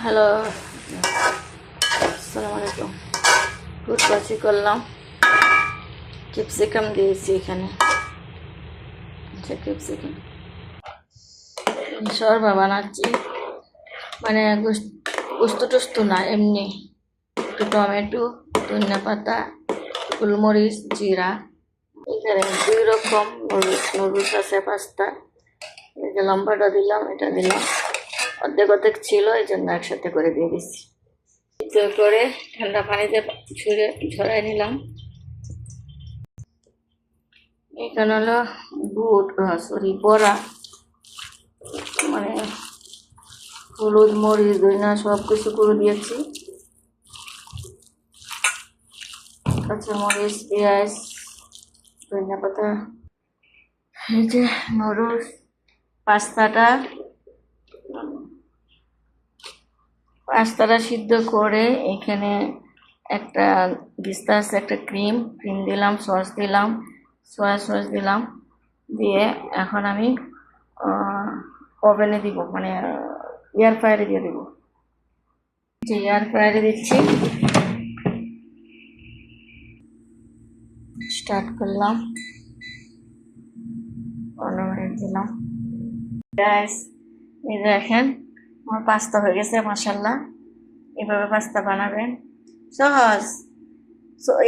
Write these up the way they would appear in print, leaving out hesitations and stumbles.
Hello, আসসালামু আলাইকুম। দুধ বাজি করলাম, ক্যাপসিকাম দিয়েছি এখানে। আচ্ছা, ক্যাপসিকাম শরবা বানাচ্ছি, মানে গোস্ত টোস্ত না, এমনি একটু টমেটো, ধনিয়া পাতা, গোলমরিচ, জিরা। এখানে 2 রকম নুডলস আছে, পাস্তা। এই যে লম্বাটা দিলাম, এটা দিলাম, অর্ধেক অর্ধেক ছিল, এই জন্য একসাথে করে দিয়ে দিচ্ছি। করে ঠান্ডা পানিতে ঝরাই নিলাম। এখানে হলো বুট, বড়া, মানে হলুদ, মরিচ, ধনিয়া সব কিছু করে দিয়েছি, কাঁচামরিচ, পেঁয়াজ, ধনিয়া পাতা। এই যে নুডলস, পাস্তাটা পাস্তাটা সিদ্ধ করে এখানে একটা ভিস্তা আছে, একটা ক্রিম দিলাম, সস দিলাম, সয়া সস দিলাম, দিয়ে এখন আমি ওভেনে দিব, মানে এয়ার ফ্রায়ারে দিয়ে দিব। যে এয়ার ফ্রায়ারে দিচ্ছি, স্টার্ট করলাম, 15 মিনিট দিলাম। গ্যাস, এই দেখেন আমার পাস্তা হয়ে গেছে, মাশাল্লাহ। এভাবে পাস্তা বানাবেন, সহজ।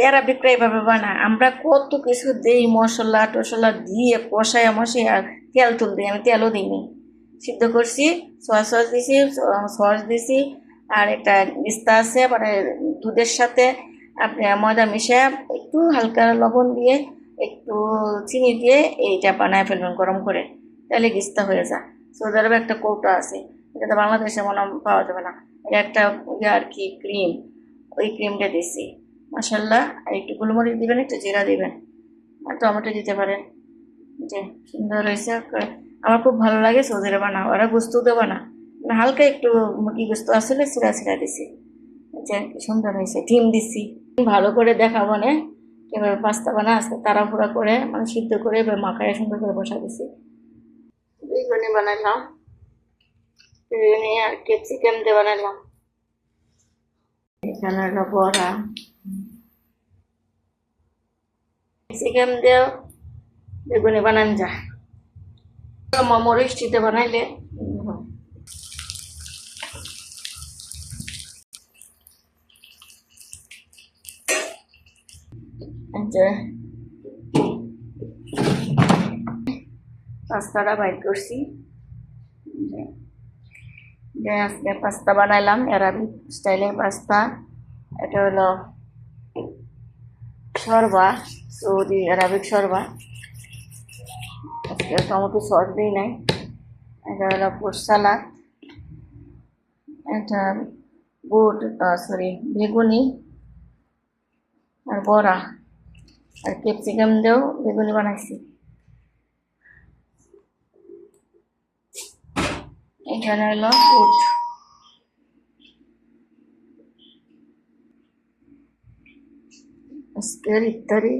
অ্যারাবিকরা এভাবে বানায়, আমরা কত কিছু দিই, মশলা টশলা দিয়ে কষায় মশাই, আর তেল তুল দিই, আমি তেলও দিইনি, সিদ্ধ করছি, সয়া সস দিছি, সস দিছি, আর একটা পিস্তা আছে, মানে দুধের সাথে আপনি ময়দা মিশিয়ে একটু হালকা লবণ দিয়ে একটু চিনি দিয়ে এইটা বানায় ফেলবেন গরম করে, তাহলে গিস্তা হয়ে যায়। সৌদি আরবে একটা কৌটা আছে, এটা তো বাংলাদেশে মনে পাওয়া যাবে না, এটা একটা আর কি ক্রিম, ওই ক্রিমটা দিছি, মাশাল্লাহ। আর একটু গোলমরিচ দিবেন, একটু জিরা দিবেন, আর টমেটো দিতে পারেন। যে সুন্দর হয়েছে, আমার খুব ভালো লাগে। সৌদিরা বানা, ওরা গোস্ত দেবো না, হালকা একটু মুরগি গোস্ত আসলে ছিঁড়া ছিঁড়া দিছি, যে সুন্দর হয়েছে। ডিম দিছি, ভালো করে দেখাবো না কিভাবে পাস্তা বানা, আজকে তাড়াহুড়া করে, মানে সিদ্ধ করে এবার মাখায় সুন্দর করে বসা দিছি। বেগুনি বানাইলাম, বেগুনি আর ক্যাপসিকাম দিয়ে বানাইলাম। এখানে হলো বড়া, ক্যাপসিকাম দিয়েও বেগুনি বানান যায়, মরিচ চিতে বানাইলে পাস্তাটা বাইর করছি, যে আজকে পাস্তা বানাইলাম অ্যারাবিক স্টাইলের পাস্তা। এটা হলো শরবা, সৌদি অ্যারাবিক শরবা। আজকে টমেটো সস দিই নাই। এটা হলো ফ্রুট সালাদ, এটা বুট, বেগুনি আর বড়া, আর ক্যাপসিকাম দিয়েও বেগুনি বানাইছি। এখানে হলো বুট, আজকের ইফতারি।